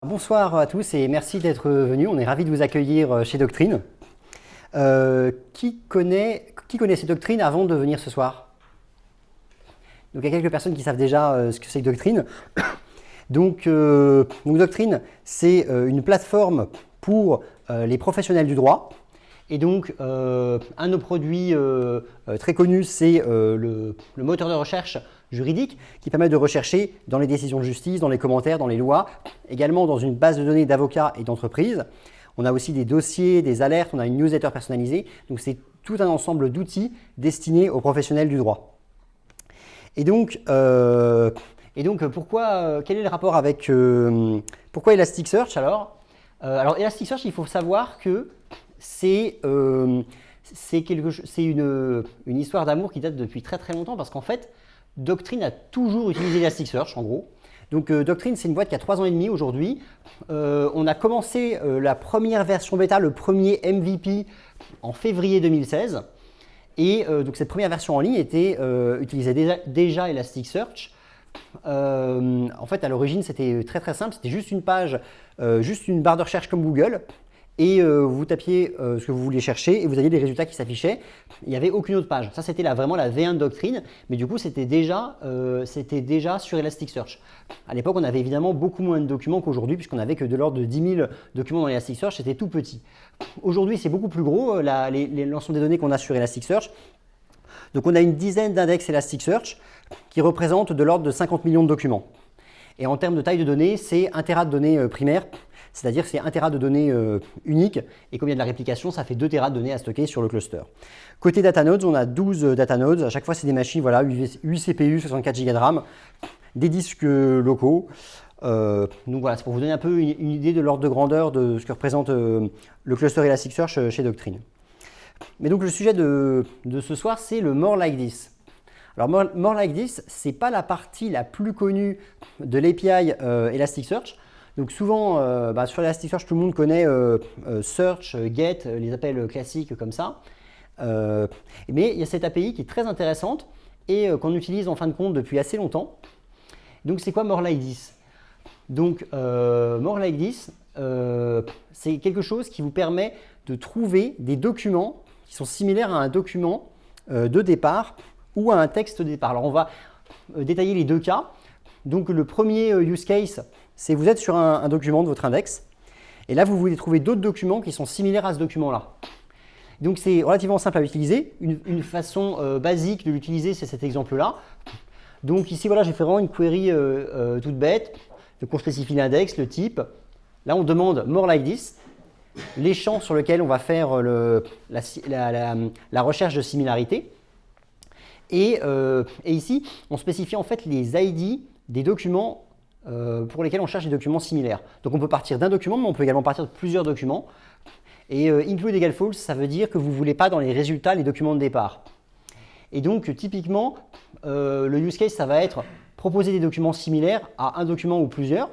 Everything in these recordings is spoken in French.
Bonsoir à tous et merci d'être venus. On est ravis de vous accueillir chez Doctrine. Qui connaissait Doctrine avant de venir ce soir? Donc il y a quelques personnes qui savent déjà ce que c'est que Doctrine. Donc Doctrine, c'est une plateforme pour les professionnels du droit. Et donc un de nos produits très connus, c'est le moteur de recherche juridique qui permet de rechercher dans les décisions de justice, dans les commentaires, dans les lois, également dans une base de données d'avocats et d'entreprises. On a aussi des dossiers, des alertes, on a une newsletter personnalisée. Donc c'est tout un ensemble d'outils destinés aux professionnels du droit. Et donc pourquoi, quel est le rapport avec pourquoi Elasticsearch alors Elasticsearch, il faut savoir que c'est une histoire d'amour qui date depuis très très longtemps parce qu'en fait, Doctrine a toujours utilisé Elasticsearch en gros. Donc Doctrine, c'est une boîte qui a 3 ans et demi aujourd'hui. On a commencé la première version bêta, le premier MVP en février 2016. Et donc cette première version en ligne utilisait déjà Elasticsearch. En fait, à l'origine, c'était très très simple. C'était juste une page, juste une barre de recherche comme Google. Et vous tapiez ce que vous vouliez chercher et vous aviez les résultats qui s'affichaient. Il n'y avait aucune autre page. Ça, c'était vraiment la V1 de Doctrine, mais du coup, c'était déjà sur Elasticsearch. À l'époque, on avait évidemment beaucoup moins de documents qu'aujourd'hui, puisqu'on n'avait que de l'ordre de 10 000 documents dans Elasticsearch, c'était tout petit. Aujourd'hui, c'est beaucoup plus gros, l'ensemble des données qu'on a sur Elasticsearch. Donc, on a une dizaine d'index Elasticsearch qui représentent de l'ordre de 50 millions de documents. Et en termes de taille de données, c'est 1 Tera de données primaires. C'est-à-dire que c'est 1 Tera de données uniques, et comme il y a de la réplication, ça fait 2 Tera de données à stocker sur le cluster. Côté Datanodes, on a 12 Datanodes. À chaque fois, c'est des machines, voilà, 8 CPU, 64 Go de RAM, des disques locaux. Donc voilà, c'est pour vous donner un peu une idée de l'ordre de grandeur de ce que représente le cluster Elasticsearch chez Doctrine. Mais donc le sujet de ce soir, c'est le More Like This. Alors More Like This, ce n'est pas la partie la plus connue de l'API Elasticsearch. Donc souvent, sur Elasticsearch, tout le monde connaît Search, Get, les appels classiques comme ça. Mais il y a cette API qui est très intéressante et qu'on utilise en fin de compte depuis assez longtemps. Donc c'est quoi More Like This? Donc More Like This, c'est quelque chose qui vous permet de trouver des documents qui sont similaires à un document de départ ou à un texte de départ. Alors on va détailler les deux cas. Donc le premier use case, c'est vous êtes sur un document de votre index, et là vous voulez trouver d'autres documents qui sont similaires à ce document-là. Donc c'est relativement simple à utiliser. Une façon basique de l'utiliser, c'est cet exemple-là. Donc ici, voilà, j'ai fait vraiment une query toute bête. Donc on spécifie l'index, le type. Là, on demande more like this, les champs sur lesquels on va faire la recherche de similarité. Et ici, on spécifie en fait les ID des documents pour lesquels on cherche des documents similaires. Donc on peut partir d'un document, mais on peut également partir de plusieurs documents. Et include égale false, ça veut dire que vous ne voulez pas dans les résultats les documents de départ. Et donc typiquement, le use case, ça va être proposer des documents similaires à un document ou plusieurs.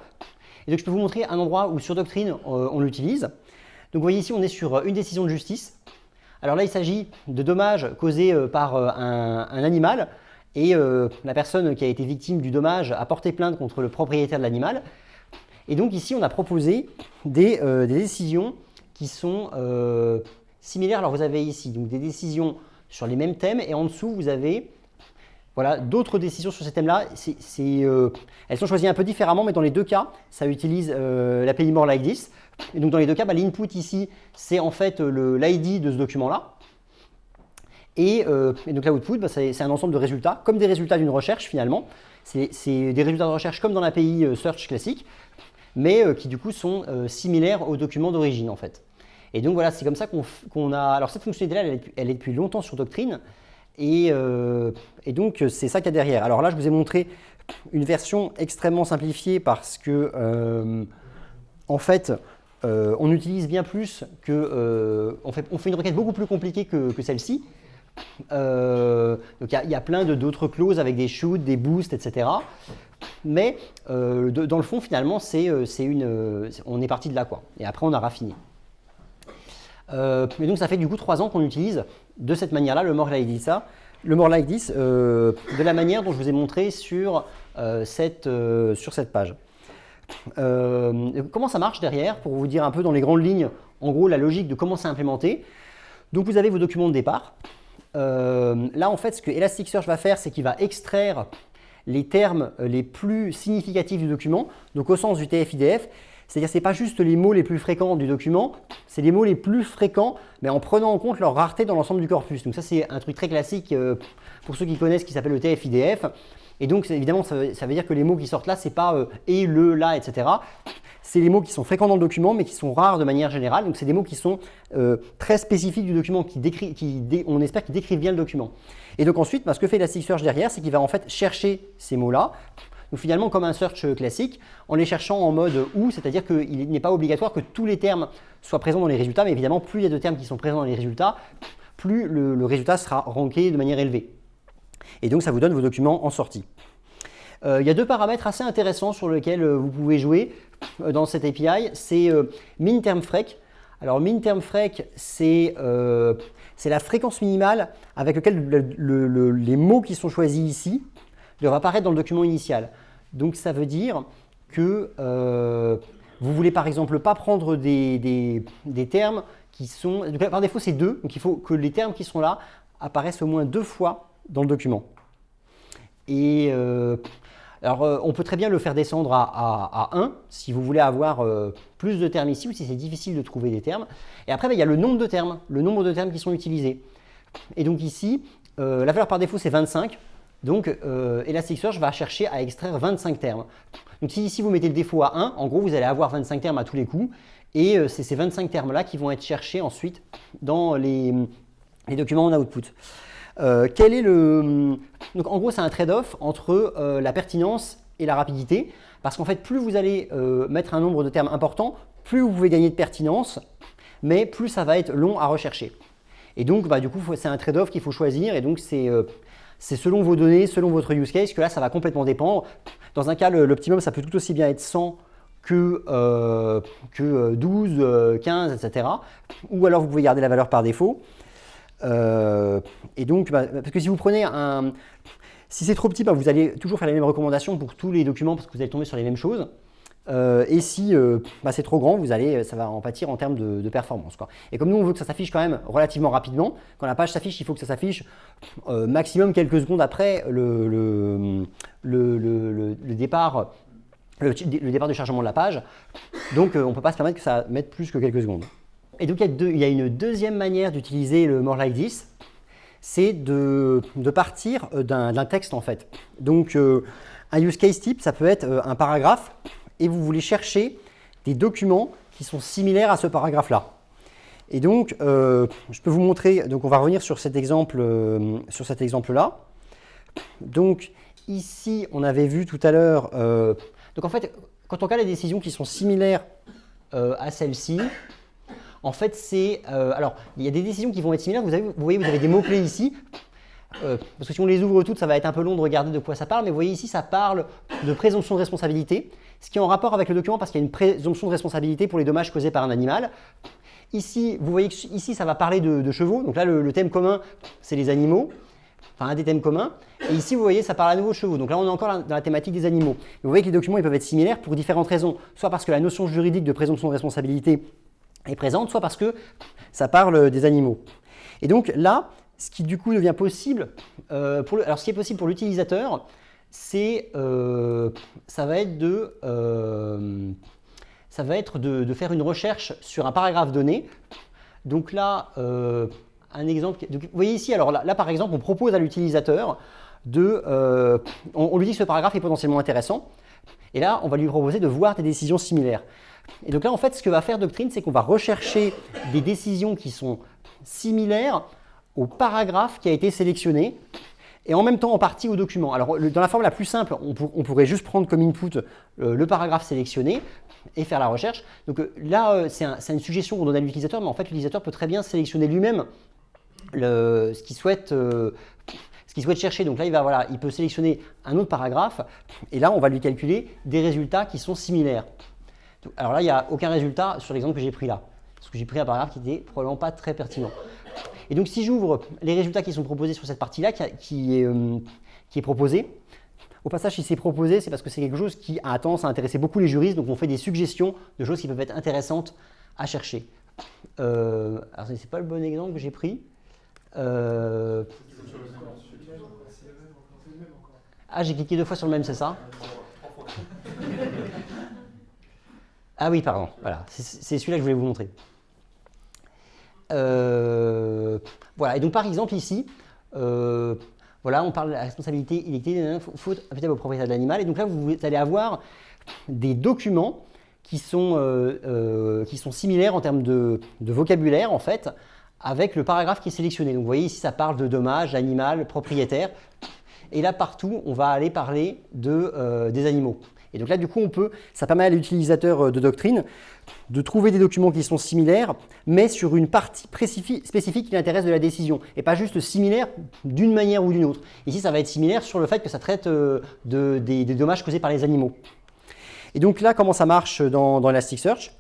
Et donc je peux vous montrer un endroit où sur Doctrine, on l'utilise. Donc vous voyez ici, on est sur une décision de justice. Alors là, il s'agit de dommages causés par un animal. Et la personne qui a été victime du dommage a porté plainte contre le propriétaire de l'animal. Et donc ici, on a proposé des décisions qui sont similaires. Alors vous avez ici donc, des décisions sur les mêmes thèmes et en dessous, vous avez voilà, d'autres décisions sur ces thèmes-là. Elles sont choisies un peu différemment, mais dans les deux cas, ça utilise l'API More Like This. Et donc dans les deux cas, l'input ici, c'est en fait l'ID de ce document-là. Et donc l'output, c'est un ensemble de résultats, comme des résultats d'une recherche finalement. C'est des résultats de recherche comme dans l'API Search classique, mais qui du coup sont similaires aux documents d'origine en fait. Et donc voilà, c'est comme ça qu'on a… Alors cette fonctionnalité-là, elle est depuis longtemps sur Doctrine, et donc c'est ça qu'il y a derrière. Alors là, je vous ai montré une version extrêmement simplifiée parce que en fait, on utilise bien plus que… on fait une requête beaucoup plus compliquée que celle-ci. Donc il y a plein d'autres clauses avec des shoots, des boosts, etc. Mais dans le fond, finalement, on est parti de là, quoi. Et après, on a raffiné. Et donc, ça fait du coup 3 ans qu'on utilise de cette manière-là le More Like This, de la manière dont je vous ai montré sur cette page. Comment ça marche derrière, pour vous dire un peu dans les grandes lignes, en gros, la logique de comment c'est implémenté. Donc, vous avez vos documents de départ. Là, en fait, ce que Elasticsearch va faire, c'est qu'il va extraire les termes les plus significatifs du document, donc au sens du TF-IDF. C'est-à-dire que ce n'est pas juste les mots les plus fréquents du document, c'est les mots les plus fréquents, mais en prenant en compte leur rareté dans l'ensemble du corpus. Donc ça, c'est un truc très classique pour ceux qui connaissent, qui s'appelle le TF-IDF. Et donc, évidemment, ça veut dire que les mots qui sortent là, ce n'est pas et, le, là, etc. C'est les mots qui sont fréquents dans le document, mais qui sont rares de manière générale. Donc, c'est des mots qui sont très spécifiques du document, on espère qu'ils décrivent bien le document. Et donc ensuite, ce que fait Elasticsearch derrière, c'est qu'il va en fait chercher ces mots-là. Donc finalement, comme un search classique, en les cherchant en mode ou, c'est-à-dire qu'il n'est pas obligatoire que tous les termes soient présents dans les résultats, mais évidemment, plus il y a de termes qui sont présents dans les résultats, plus le résultat sera ranké de manière élevée. Et donc, ça vous donne vos documents en sortie. Il y a deux paramètres assez intéressants sur lesquels vous pouvez jouer dans cette API, c'est min-term-frec. Alors, min-term-frec, c'est la fréquence minimale avec laquelle les mots qui sont choisis ici doivent apparaître dans le document initial. Donc, ça veut dire que vous ne voulez par exemple pas prendre des termes qui sont… Donc, par défaut, c'est 2. Donc, il faut que les termes qui sont là apparaissent au moins 2 fois dans le document. Et alors, on peut très bien le faire descendre à 1 si vous voulez avoir plus de termes ici ou si c'est difficile de trouver des termes. Et après, il y a le nombre de termes qui sont utilisés. Et donc ici, la valeur par défaut, c'est 25. Donc, Elasticsearch va chercher à extraire 25 termes. Donc, si ici vous mettez le défaut à 1, en gros, vous allez avoir 25 termes à tous les coups. Et c'est ces 25 termes-là qui vont être cherchés ensuite dans les documents en output. Donc, en gros, c'est un trade-off entre la pertinence et la rapidité. Parce qu'en fait, plus vous allez mettre un nombre de termes important, plus vous pouvez gagner de pertinence, mais plus ça va être long à rechercher. Et donc, du coup, c'est un trade-off qu'il faut choisir. Et donc, c'est selon vos données, selon votre use case, que là, ça va complètement dépendre. Dans un cas, l'optimum, ça peut tout aussi bien être 100 que 12, 15, etc. Ou alors, vous pouvez garder la valeur par défaut. Et donc, parce que si vous prenez si c'est trop petit, vous allez toujours faire les mêmes recommandations pour tous les documents parce que vous allez tomber sur les mêmes choses. Et si c'est trop grand, ça va en pâtir en termes de performance, quoi. Et comme nous, on veut que ça s'affiche quand même relativement rapidement, quand la page s'affiche, il faut que ça s'affiche maximum quelques secondes après le départ de chargement de la page. Donc, on ne peut pas se permettre que ça mette plus que quelques secondes. Et donc, il y a une deuxième manière d'utiliser le more like this, c'est de partir d'un texte en fait. Donc, un use case type, ça peut être un paragraphe et vous voulez chercher des documents qui sont similaires à ce paragraphe-là. Et donc, je peux vous montrer, donc on va revenir sur cet exemple-là. Donc, ici, on avait vu tout à l'heure, donc en fait, quand on regarde les décisions qui sont similaires à celle-ci, en fait, alors, il y a des décisions qui vont être similaires. Vous voyez, vous avez des mots-clés ici. Parce que si on les ouvre toutes, ça va être un peu long de regarder de quoi ça parle. Mais vous voyez ici, ça parle de présomption de responsabilité, ce qui est en rapport avec le document parce qu'il y a une présomption de responsabilité pour les dommages causés par un animal. Ici, vous voyez que ici, ça va parler de chevaux. Donc là, le thème commun, c'est les animaux. Enfin, un des thèmes communs. Et ici, vous voyez, ça parle à nouveau de chevaux. Donc là, on est encore dans la thématique des animaux. Mais vous voyez que les documents ils peuvent être similaires pour différentes raisons. Soit parce que la notion juridique de présomption de responsabilité est présente, soit parce que ça parle des animaux. Et donc là, ce qui du coup devient possible, alors ce qui est possible pour l'utilisateur, ça va être de faire une recherche sur un paragraphe donné. Donc là, un exemple, donc, vous voyez ici, alors là par exemple, on propose à l'utilisateur on lui dit que ce paragraphe est potentiellement intéressant, et là, on va lui proposer de voir des décisions similaires. Et donc là, en fait, ce que va faire Doctrine, c'est qu'on va rechercher des décisions qui sont similaires au paragraphe qui a été sélectionné et en même temps en partie au document. Alors, dans la forme la plus simple, on pourrait juste prendre comme input le paragraphe sélectionné et faire la recherche. Donc là, c'est une suggestion qu'on donne à l'utilisateur, mais en fait, l'utilisateur peut très bien sélectionner lui-même ce qu'il souhaite chercher. Donc là, il peut sélectionner un autre paragraphe et là, on va lui calculer des résultats qui sont similaires. Alors là, il n'y a aucun résultat sur l'exemple que j'ai pris là, parce que j'ai pris un paragraphe qui n'était probablement pas très pertinent. Et donc, si j'ouvre les résultats qui sont proposés sur cette partie-là, qui est proposée, Au passage, si c'est proposé, c'est parce que c'est quelque chose qui a tendance à intéresser beaucoup les juristes, donc on fait des suggestions de choses qui peuvent être intéressantes à chercher. Alors, ce n'est pas le bon exemple que j'ai pris. Ah, j'ai cliqué 2 fois sur le même, c'est ça? Ah oui, pardon, voilà, c'est celui-là que je voulais vous montrer. Voilà, et donc par exemple ici, voilà, on parle de la responsabilité illiquidée, faute imputable au propriétaire de l'animal, et donc là vous allez avoir des documents qui sont similaires en termes de vocabulaire en fait, avec le paragraphe qui est sélectionné. Donc vous voyez ici ça parle de dommages, animal, propriétaire, et là partout on va aller parler des animaux. Et donc là, du coup, ça permet à l'utilisateur de Doctrine de trouver des documents qui sont similaires, mais sur une partie spécifique qui l'intéresse de la décision, et pas juste similaire d'une manière ou d'une autre. Ici, ça va être similaire sur le fait que ça traite des dommages causés par les animaux. Et donc là, comment ça marche dans Elasticsearch?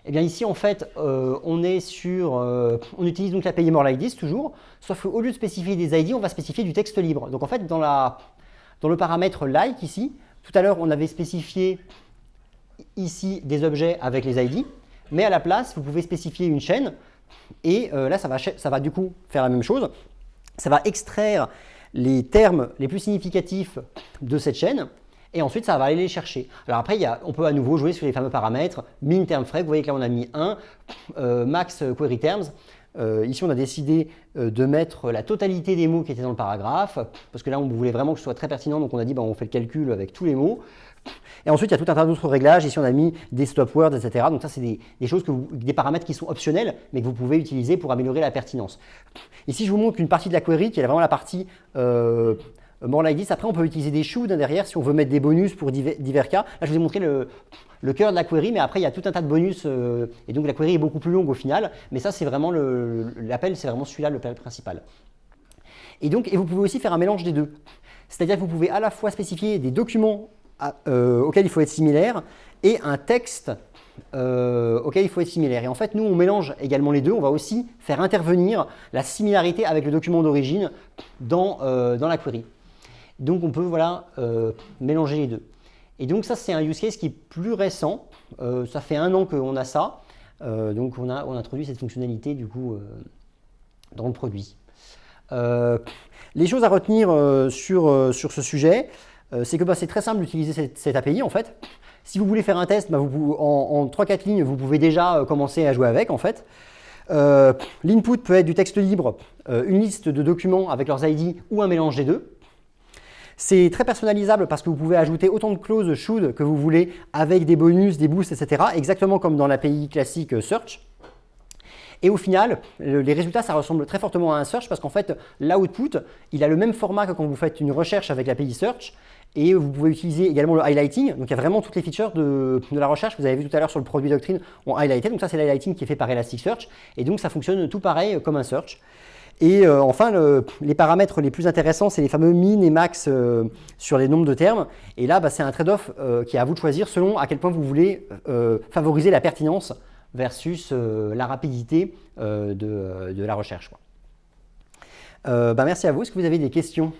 Eh bien ici, en fait, on utilise donc l'API More Like This toujours, sauf qu'au lieu de spécifier des ID, on va spécifier du texte libre. Donc en fait, dans le paramètre like ici, tout à l'heure, on avait spécifié ici des objets avec les ID, mais à la place, vous pouvez spécifier une chaîne, et là, ça va du coup faire la même chose. Ça va extraire les termes les plus significatifs de cette chaîne, et ensuite, ça va aller les chercher. Alors après, on peut à nouveau jouer sur les fameux paramètres min term frag. Vous voyez que là, on a mis 1, max query terms. Ici, on a décidé de mettre la totalité des mots qui étaient dans le paragraphe, parce que là, on voulait vraiment que ce soit très pertinent, donc on a dit on fait le calcul avec tous les mots. Et ensuite, il y a tout un tas d'autres réglages. Ici, on a mis des stop words, etc. Donc ça, c'est des choses des paramètres qui sont optionnels, mais que vous pouvez utiliser pour améliorer la pertinence. Ici, je vous montre une partie de la query qui est vraiment la partie More Like This. Après, on peut utiliser des should derrière si on veut mettre des bonus pour divers cas. Là, je vous ai montré le cœur de la query, mais après, il y a tout un tas de bonus, et donc la query est beaucoup plus longue au final. Mais ça, c'est vraiment l'appel, c'est vraiment celui-là, le principal. Et vous pouvez aussi faire un mélange des deux. C'est-à-dire que vous pouvez à la fois spécifier des documents auxquels il faut être similaire et un texte auquel il faut être similaire. Et en fait, nous, on mélange également les deux. On va aussi faire intervenir la similarité avec le document d'origine dans la query. Donc, on peut mélanger les deux. Et donc, ça, c'est un use case qui est plus récent. Ça fait 1 an qu'on a ça. Donc, on introduit cette fonctionnalité, du coup, dans le produit. Les choses à retenir sur ce sujet, c'est que c'est très simple d'utiliser cette API, en fait. Si vous voulez faire un test, en 3-4 lignes, vous pouvez déjà commencer à jouer avec, en fait. L'input peut être du texte libre, une liste de documents avec leurs ID ou un mélange des deux. C'est très personnalisable parce que vous pouvez ajouter autant de clauses should que vous voulez avec des bonus, des boosts, etc. Exactement comme dans l'API classique Search. Et au final, les résultats, ça ressemble très fortement à un search parce qu'en fait, l'output, il a le même format que quand vous faites une recherche avec l'API Search. Et vous pouvez utiliser également le highlighting. Donc, il y a vraiment toutes les features de la recherche. Vous avez vu tout à l'heure sur le produit Doctrine, on highlighté. Donc, ça, c'est l'highlighting qui est fait par Elasticsearch. Et donc, ça fonctionne tout pareil comme un search. Et enfin, les paramètres les plus intéressants, c'est les fameux min et max sur les nombres de termes. Et là, c'est un trade-off qui est à vous de choisir selon à quel point vous voulez favoriser la pertinence versus la rapidité de la recherche. Merci à vous. Est-ce que vous avez des questions ?